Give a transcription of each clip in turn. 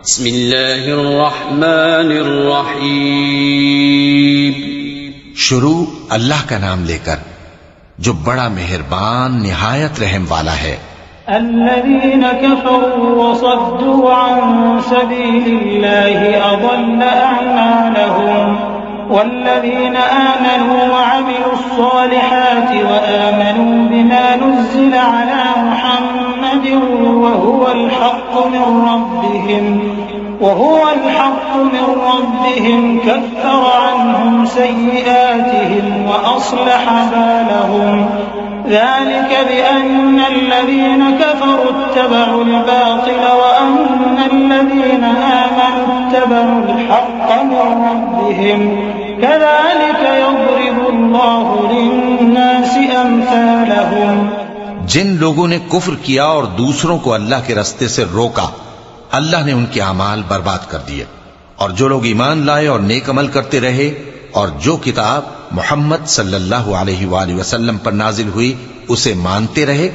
बिस्मिल्लाहिर्रहमानिर्रहीम। शुरू अल्लाह का नाम लेकर जो बड़ा मेहरबान निहायत रहम वाला है। अल्लज़ीन कफ़रू वसद्दू अन सबीलिल्लाहि अज़ल्ल अअमालहुम वल्लज़ीन आमनू वअमिलुस्सालिहाति वआमनू बिमा नुज़्ज़िला अला मुहम्मदिन वहुवल हक़्क़ु मिन रब्बिहिम कफ़्फ़र अन्हुम सय्यिआतिहिम वअस्लह बालहुम ذلك بأن الذين كفروا اتبعوا الباطل وأن الذين آمنوا اتبعوا الحق من ربهم كذلك يضرب الله للناس أمثالهم। जिन लोगों ने कुफ्र किया और दूसरों को अल्लाह के रास्ते से रोका, अल्लाह ने उनके अमाल बर्बाद कर दिए। और जो लोग ईमान लाए और नेक अमल करते रहे और जो किताब मोहम्मद सल्लल्लाहु अलैहि वसल्लम पर नाजिल हुई उसे मानते रहे,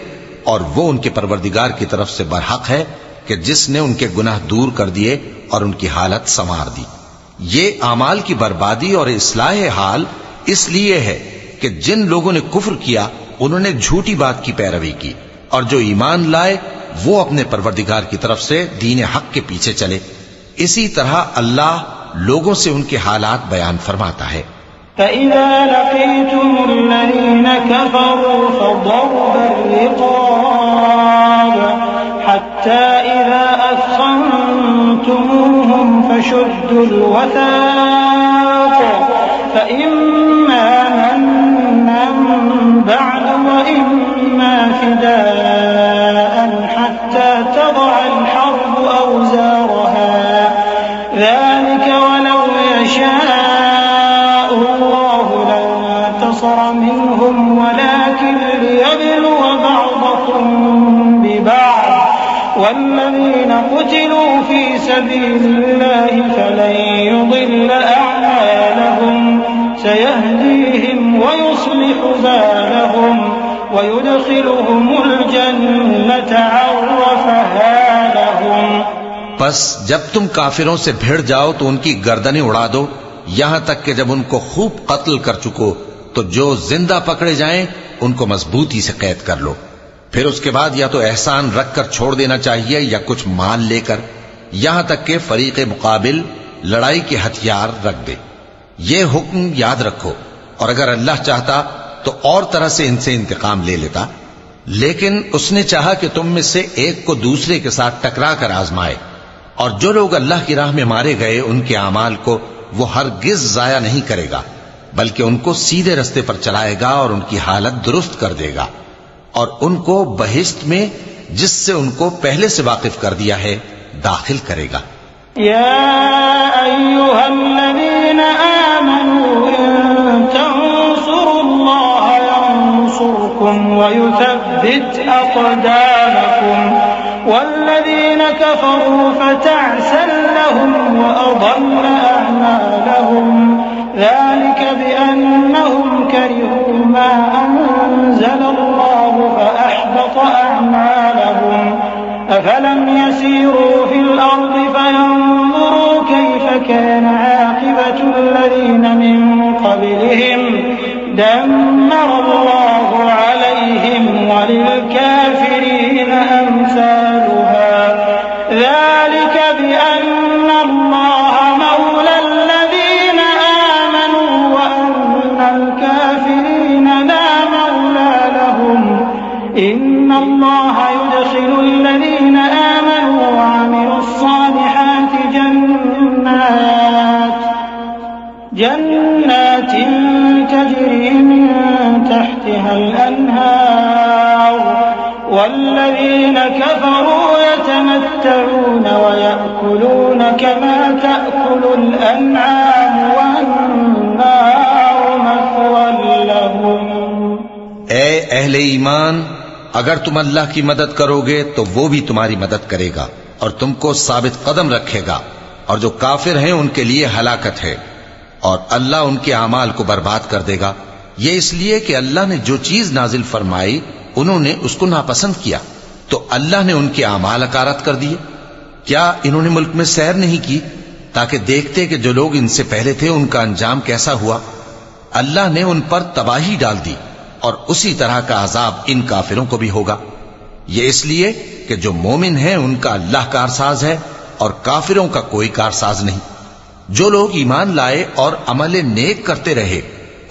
और वो उनके परवरदिगार की तरफ से बरहक है कि जिसने उनके गुनाह दूर कर दिए और उनकी हालत संवार दी। ये अमाल की बर्बादी और इस्लाह हाल इसलिए है कि जिन लोगों ने कुफ्र किया उन्होंने झूठी बात की पैरवी की, और जो ईमान लाए वो अपने परवरदिगार की तरफ से दीन हक के पीछे चले। इसी तरह अल्लाह लोगों से उनके हालात बयान फरमाता है। فإذا لقيتم الذين كفروا فضرب الرقاب حتى إذا أثخنتموهم فشدوا الوثاق فإما منا بعد وإما فداء حتى تضع الحرب أوزارها ذلك ولو يشاء الله لانتصر منهم ولكن ليبلو بعضكم ببعض والذين قتلوا في سبيل الله فلن يضل أعمالهم سيهديهم ويصلح بالهم ويدخلهم الجنة عرفها لهم। बस जब तुम काफिरों से भिड़ जाओ तो उनकी गर्दनें उड़ा दो, यहां तक कि जब उनको खूब कत्ल कर चुको तो जो जिंदा पकड़े जाएं उनको मजबूती से कैद कर लो। फिर उसके बाद या तो एहसान रखकर छोड़ देना चाहिए या कुछ माल लेकर, यहां तक कि फरीक मुकाबिल लड़ाई के हथियार रख दे। ये हुक्म याद रखो, और अगर अल्लाह चाहता तो और तरह से इनसे इंतकाम ले लेता, लेकिन उसने चाहा कि तुम में से एक को दूसरे के साथ टकरा कर आजमाए। और जो लोग अल्लाह की राह में मारे गए उनके अमाल को वो हरगिज जाया नहीं करेगा, बल्कि उनको सीधे रास्ते पर चलाएगा और उनकी हालत दुरुस्त कर देगा, और उनको बहिश्त में जिससे उनको पहले से वाकिफ कर दिया है दाखिल करेगा। या अय्युहल्लज़ीन आमनू इन तंसुरुल्लाह यंसुरकुम वयुथब्बित अक़दामकुम वल्लज़ीन कफ़रू फ़तअसन लहुम वअضل अअमालहुम ذلك بأنهم كرهوا ما أنزل الله فأحبط أعمالهم أفلم يسيروا في الأرض فينظروا كيف كان عاقبة الذين من قبلهم دمر الله عليهم وللكافرين أمثالها ذلك بأن الله مولى الذين آمنوا وأن الكافرين لا مولى لهم إن الله يدخل الذين آمنوا وعملوا الصالحات جنات تجري من تحتها الأنهار والذين كفروا يتمتعون ويأكلون كما تأكل الأنعام والنار مثوى لهم। ए अहले ईमान, अगर तुम अल्लाह की मदद करोगे तो वो भी तुम्हारी मदद करेगा और तुमको साबित कदम रखेगा, और जो काफिर हैं उनके लिए हलाकत है, और अल्लाह उनके अमाल को बर्बाद कर देगा। ये इसलिए कि अल्लाह ने जो चीज नाजिल फरमाई उन्होंने उसको नापसंद किया, तो अल्लाह ने उनके अमाल अकारत कर दिए। क्या इन्होंने मुल्क में सैर नहीं की ताकि देखते कि जो लोग इनसे पहले थे उनका अंजाम कैसा हुआ? अल्लाह ने उन पर तबाही डाल दी और उसी तरह का अजाब इन काफिरों को भी होगा। ये इसलिए कि जो मोमिन है उनका अल्लाह कारसाज है और काफिरों का कोई कारसाज नहीं। जो लोग ईमान लाए और अमल नेक करते रहे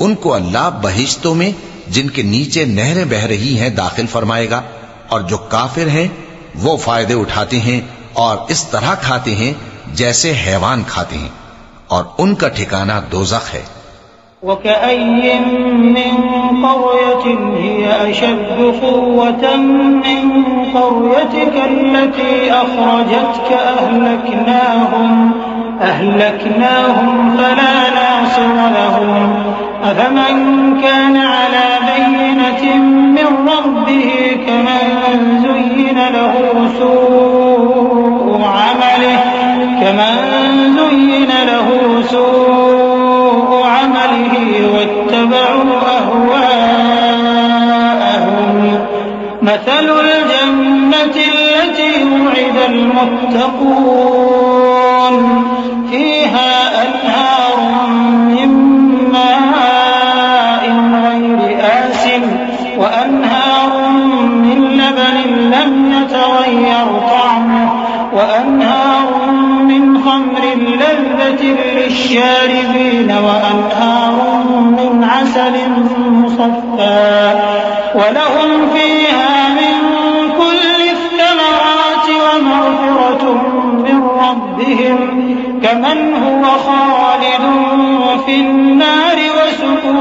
उनको अल्लाह बहिश्तों में जिनके नीचे नहरें बह रही हैं दाखिल फरमाएगा, और जो काफिर हैं वो फायदे उठाते हैं और इस तरह खाते हैं जैसे हैवान खाते हैं, और उनका ठिकाना दोज़ख है। वकअय्यिन मिन क़र्यतिन हिय अशद्दु क़ुव्वतन मिन क़र्यतिका अल्लती अख़रजतका अहलकनाहुम फला नासिर लहुम अफ़मन कान अला बय्यिनतिन मिन रब्बिही कमन ज़ुय्यिना लहू सूअ अमलिही वत्तबअू अहवाअहुम मसलुल जन्नति अल्लती वु'िदल मुत्तक़ून फ़ीहा अन्हारुम मिन माइन ग़ैरि आसिन व अन्हारुम मिन लबनिन लम यतग़य्यर तअमुहु व अन्हारुम मिन ख़म्रिन लज़्ज़तिन लिश्शारिबीन व अन्हारुम मिन असलिन मुसफ़्फ़ा व लहुम फ़ीहा मिन कुल्लि थमराति व मग़फ़िरतुम मिन रब्बिहिम कमन हुव ख़ालिदुन फ़िन्नारि व सुक़ू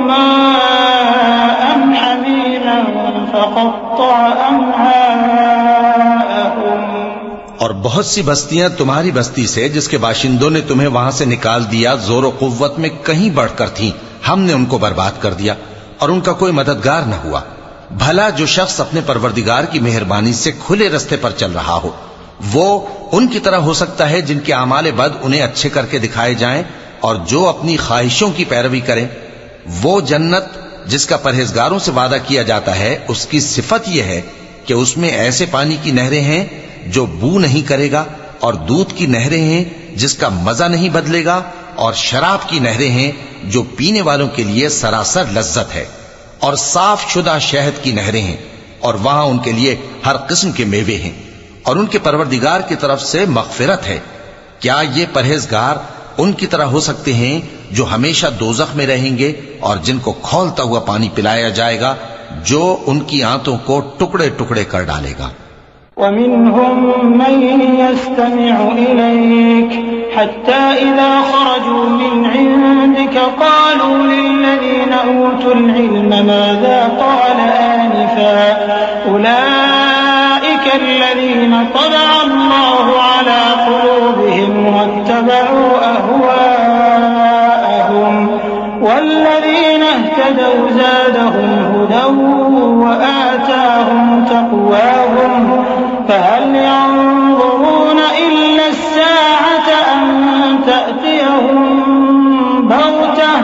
माअन हमीमन फ़क़त्तअ अमआअहुम। और बहुत सी बस्तियां तुम्हारी बस्ती से जिसके बाशिंदों ने तुम्हें वहां से निकाल दिया जोर और कुव्वत में कहीं बढ़कर थीं, हमने उनको बर्बाद कर दिया और उनका कोई मददगार न हुआ। भला जो शख्स अपने परवरदिगार की मेहरबानी से खुले रास्ते पर चल रहा हो वो उनकी तरह हो सकता है जिनके आमाले बद उन्हें अच्छे करके दिखाए जाएं, और जो अपनी ख्वाहिशों की पैरवी करें। वो जन्नत जिसका परहेजगारों से वादा किया जाता है उसकी सिफत यह है कि उसमें ऐसे पानी की नहरें हैं जो बू नहीं करेगा, और दूध की नहरें हैं जिसका मजा नहीं बदलेगा, और शराब की नहरें हैं जो पीने वालों के लिए सरासर लज्जत है, और साफ शुदा शहद की नहरें हैं, और वहां उनके लिए हर किस्म के मेवे हैं, और उनके परवरदिगार की तरफ से मग़फ़िरत है। क्या ये परहेजगार उनकी तरह हो सकते हैं जो हमेशा दोज़ख में रहेंगे और जिनको खौलता हुआ पानी पिलाया जाएगा जो उनकी आंतों को टुकड़े टुकड़े कर डालेगा। वमिन्हुम मन यस्तमिउ इलैक हत्ता इज़ा खरजू मिन इंदिका क़ालू लिल्लज़ीना ऊतुल इल्म माज़ा क़ाल आनिफ़ा उलाइका अल्लज़ीना तबअ अल्लाहु अला क़ुलूबिहिम वत्तबअू अहवाअहुम वल्लज़ीना इह्तदौ ज़ादहुम हुदन व आताहुम तक़वाहुम فهل ينظرون إلا الساعة أن تأتيهم بغتة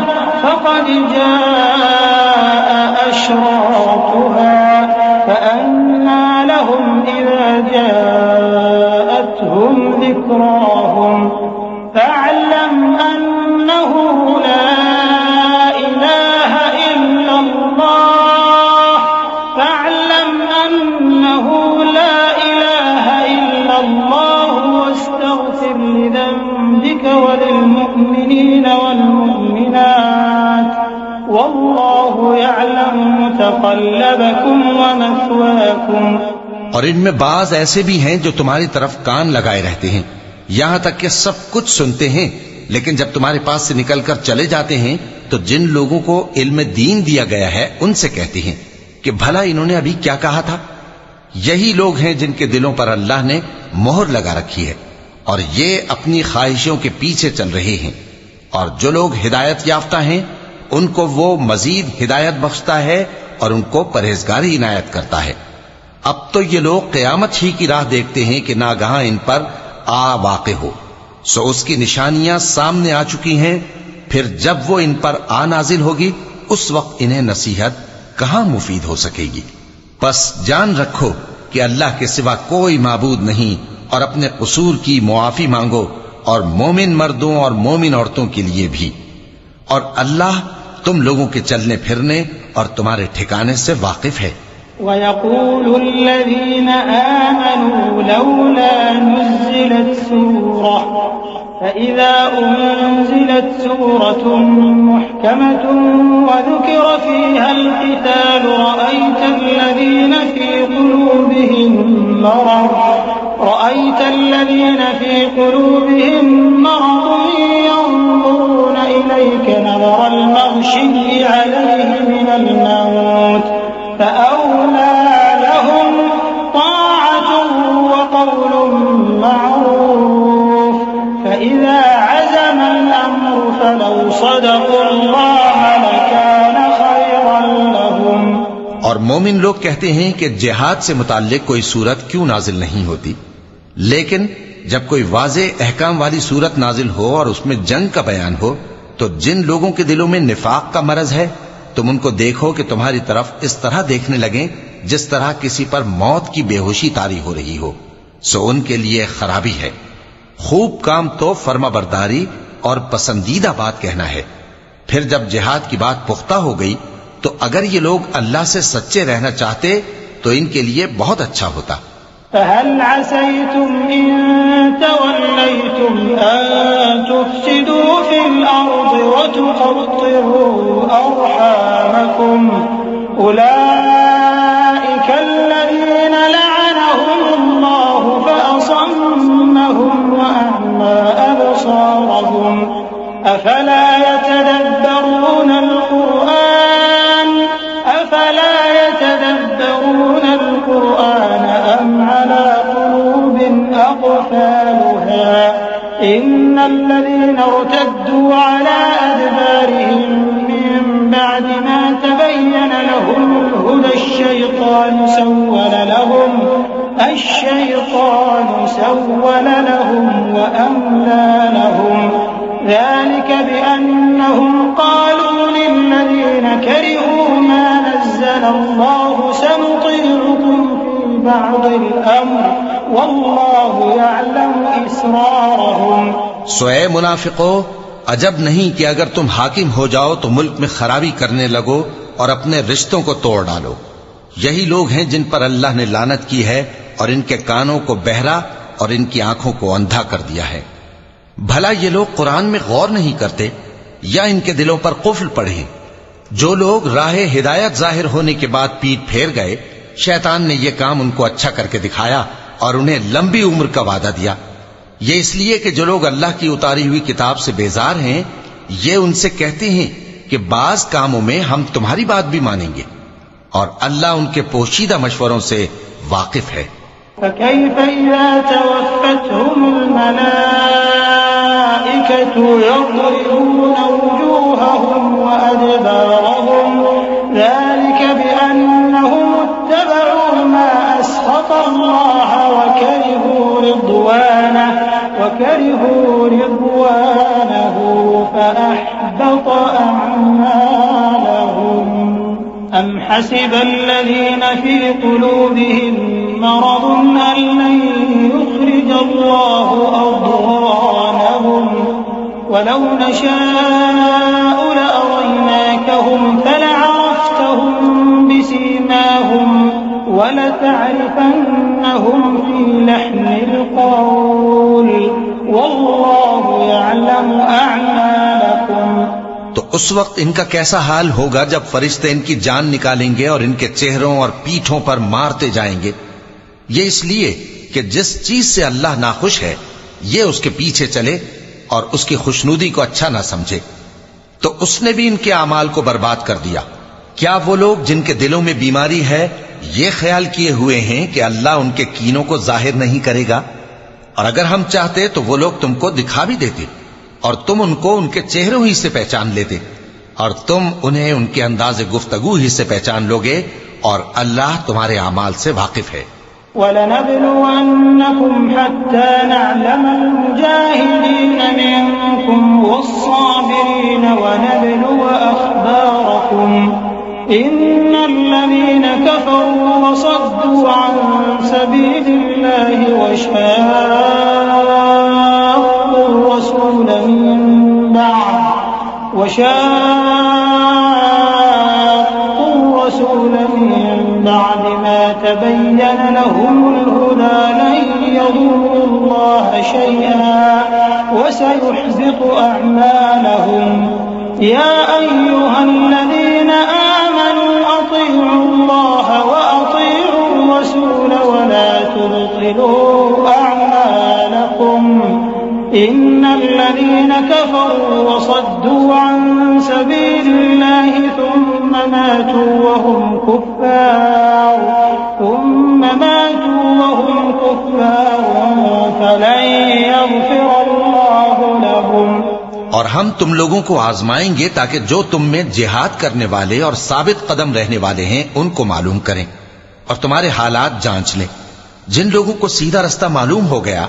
فقد جاء أشراطها فأنى لهم إذا جاءتهم ذكراهم فاعلم أنه لا إله إلا الله فاعلم أنه لا الله واستغفر لذنبك وللمؤمنين والمؤمنات والله يعلم متقلبكم ومثواكم। और इनमें बाज ऐसे भी हैं जो तुम्हारी तरफ कान लगाए रहते हैं, यहां तक कि सब कुछ सुनते हैं, लेकिन जब तुम्हारे पास से निकलकर चले जाते हैं तो जिन लोगों को इल्म दीन दिया गया है उनसे कहते हैं कि भला इन्होंने अभी क्या कहा था। यही लोग हैं जिनके दिलों पर अल्लाह ने मोहर लगा रखी है और ये अपनी ख्वाहिशों के पीछे चल रहे हैं। और जो लोग हिदायत याफ्ता हैं उनको वो मजीद हिदायत बख्शता है और उनको परहेजगारी इनायत करता है। अब तो ये लोग क़यामत ही की राह देखते हैं कि नागहां इन पर आ वाक़े हो, सो उसकी निशानियां सामने आ चुकी हैं। फिर जब वो इन पर आ नाजिल होगी उस वक्त इन्हें नसीहत कहां मुफीद हो सकेगी। बस जान रखो कि अल्लाह के सिवा कोई माबूद नहीं और अपने कसूर की मुआफी मांगो, और मोमिन मर्दों और मोमिन औरतों के लिए भी। और अल्लाह तुम लोगों के चलने फिरने और तुम्हारे ठिकाने से वाकिफ है। वयक़ूलुल्लज़ीन आमनू लौला नुज़्ज़िलत सूरह फ़इज़ा उन्ज़िलत सूरतुन मुहकमतुन वज़ुकिर फ़ीहल क़िताल रअयतल्लज़ीन फ़ी क़ुलूबिहिम मरद यंज़ुरून इलैक नज़रल मग़शिय्यि अलैहि मिनल मौत फ़अौला लहुम ताअतुन व क़ौलुन मअरूफ फ़इज़ा अज़मल अम्रु फ़लौ सदक़ुल्लाह लकान ख़ैरन लहुम। और मोमिन लोग कहते हैं कि जिहाद से मुताल्लिक कोई सूरत क्यों नाजिल नहीं होती, लेकिन जब कोई वाज़े अहकाम वाली सूरत नाजिल हो और उसमें जंग का बयान हो, तो जिन लोगों के दिलों में निफाक का मरज है, तुम उनको देखो कि तुम्हारी तरफ इस तरह देखने लगे जिस तरह किसी पर मौत की बेहोशी तारी हो रही हो, सो उनके लिए खराबी है। खूब काम तो फर्माबरदारी और पसंदीदा बात कहना है। फिर जब जिहाद की बात पुख्ता हो गई, तो अगर ये लोग अल्लाह से सच्चे रहना चाहते तो इनके लिए बहुत अच्छा होता। फ़हल असैतुम इन तवल्लैतुम अन तुफ़सिदू फ़िल अर्ज़ि व तुक़त्तिऊ अर्हामकुम उलाइका अल्लज़ीना लअनहुमुल्लाहु फ़असम्महुम व अअमा अबसारहुम अफ़ला यतदब्बरून القرآن أم على قلوب أقفالها إن الذين ارتدوا على أدبارهم من بعد ما تبين لهم الهدى الشيطان سول لهم وأملى لهم ذلك بأنهم قالوا للذين كرهوا ما نزل الله سنطيعكم في بعض الأمر والله يعلم إسرارهم। सोए मुनाफिको, अजब नहीं कि अगर तुम हाकिम हो जाओ तो मुल्क में खराबी करने लगो और अपने रिश्तों को तोड़ डालो। यही लोग हैं जिन पर अल्लाह ने लानत की है और इनके कानों को बहरा और इनकी आंखों को अंधा कर दिया है। भला ये लोग कुरान में गौर नहीं करते या इनके दिलों पर कुफ्र पड़े? जो लोग राहे हिदायत जाहिर होने के बाद पीठ फेर गए, शैतान ने यह काम उनको अच्छा करके दिखाया और उन्हें लंबी उम्र का वादा दिया। ये इसलिए कि जो लोग अल्लाह की उतारी हुई किताब से बेजार हैं, ये उनसे कहते हैं कि बाज कामों में हम तुम्हारी बात भी मानेंगे, और अल्लाह उनके पोशीदा मशवरों से वाकिफ है। فكيف إذا توفتهم الملائكة يضربون وجوههم وأدبارهم ذلك بأنهم اتبعوا ما أسخط الله وكرهوا رضوانه فأحبط أعمالهم أم حسب الذين في قلوبهم مرض أن لن يخرج الله أضغانهم ولو نشاء لأريناكهم فلعرفتهم بسيماهم ولتعرفنهم في لحن القول والله يعلم أعمالكم। तो उस वक्त इनका कैसा हाल होगा जब फरिश्ते इनकी जान निकालेंगे और इनके चेहरों और पीठों पर मारते जाएंगे। ये इसलिए कि जिस चीज से अल्लाह नाखुश है, ये उसके पीछे चले और उसकी खुशनुदी को अच्छा ना समझे, तो उसने भी इनके अमाल को बर्बाद कर दिया। क्या वो लोग जिनके दिलों में बीमारी है ये ख्याल किए हुए हैं कि अल्लाह उनके कीनों को जाहिर नहीं करेगा? और अगर हम चाहते तो वो लोग तुमको दिखा भी देते और तुम उनको उनके चेहरों ही से पहचान लेते, और तुम उन्हें उनके अंदाज़े गुफ्तगू ही से पहचान लोगे, और अल्लाह तुम्हारे अमाल से वाकिफ है। वलनब्लुवन्नकुम हत्ता नअलमल मुजाहिदीन मिनकुम वस्साबिरीन वनब्लुव अखबारकुम इन्नल्लज़ीना कफरू वसद्दू अन सबीलिल्लाहि वशाक़ू وشاقوا الرسول من بعد ما تبين لهم الهدى لن يضروا الله شيئا وسيحبط أعمالهم يا أيها الذين آمنوا أطيعوا الله وأطيعوا الرسول ولا تبطلوا أعمالكم إن الذين كفروا وصدوا عن سبيل الله ثم ماتوا وهم كفار فلن يغفر الله لهم। और हम तुम लोगों को आजमाएंगे ताकि जो तुम में जिहाद करने वाले और साबित कदम रहने वाले हैं उनको मालूम करें और तुम्हारे हालात जांच लें। जिन लोगों को सीधा रास्ता मालूम हो गया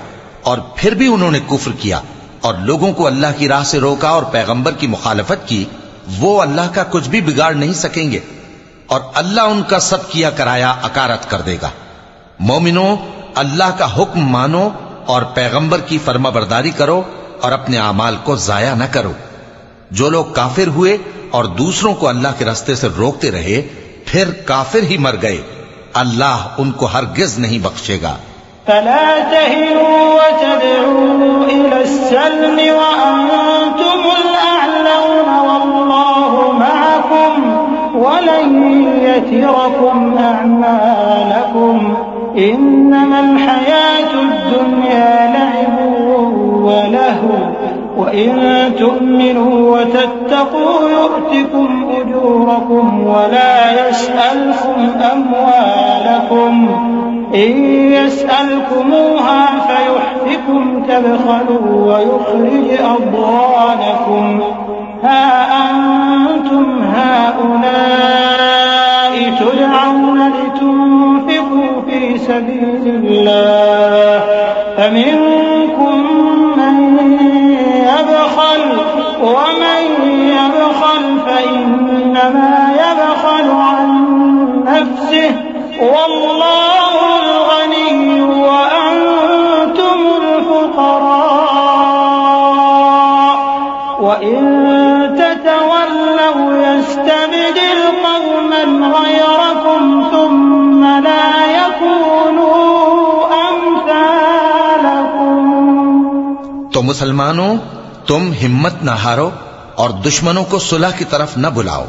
और फिर भी उन्होंने कुफ्र किया और लोगों को अल्लाह की राह से रोका और पैगंबर की मुखालफत की, वो अल्लाह का कुछ भी बिगाड़ नहीं सकेंगे और अल्लाह उनका सब किया कराया अकारत कर देगा। मोमिनो, अल्लाह का हुक्म मानो और पैगंबर की फर्माबरदारी करो और अपने आमाल को जाया न करो। जो लोग काफिर हुए और दूसरों को अल्लाह के रास्ते से रोकते रहे फिर काफिर ही मर गए, अल्लाह उनको हरगिज नहीं बख्शेगा। फला तहिनु वतदउ इलस्सल्म वअंतुमुल अअलौन वल्लाहु मअकुम वलन यतिरकुम अअमालकुम इन्नमल हयातुद दुन्या लअबुन वलहु वइन तु'मिनु वतत्तक़ू यु'तिकुम उजूरकुम वला यस्अलकुम अम्वालकुम إن يسألكموها فيحفكم تبخلوا ويخرج أضغانكم ها أنتم هؤلاء تدعون لتنفقوا في سبيل الله فمنكم من يبخل ومن يبخل فإنما يبخل عن نفسه والله الغني وأنتم الفقراء وإن تتولوا يستبدل قوما غيركم ثم لا يكونوا أمثالكم। तो मुसलमानों, तुम हिम्मत न हारो और दुश्मनों को सुलह की तरफ न बुलाओ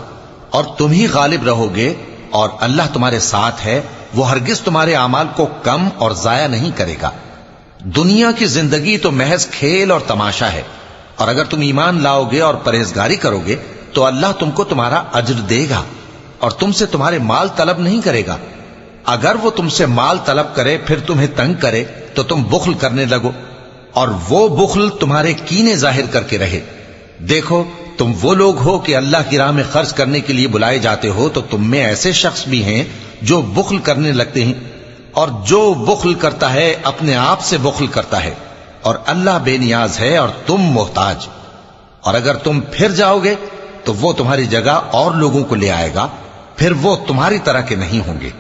और तुम ही गालिब रहोगे और अल्लाह तुम्हारे साथ है, वो हरगिज तुम्हारे अमाल को कम और जाया नहीं करेगा। दुनिया की जिंदगी तो महज खेल और तमाशा है और अगर तुम ईमान लाओगे और परहेजगारी करोगे तो अल्लाह तुमको तुम्हारा अज्र देगा और तुमसे तुम्हारे माल तलब नहीं करेगा। अगर वो तुमसे माल तलब करे फिर तुम्हें तंग करे तो तुम बुख्ल करने लगो और वो बुख्ल तुम्हारे कीने जाहिर करके रहे। देखो, तुम वो लोग हो कि अल्लाह की राह में खर्च करने के लिए बुलाए जाते हो, तो तुम में ऐसे शख्स भी हैं जो बुख्ल करने लगते हैं और जो बुख्ल करता है अपने आप से बुख्ल करता है और अल्लाह बेनियाज है और तुम मोहताज। और अगर तुम फिर जाओगे तो वो तुम्हारी जगह और लोगों को ले आएगा, फिर वो तुम्हारी तरह के नहीं होंगे।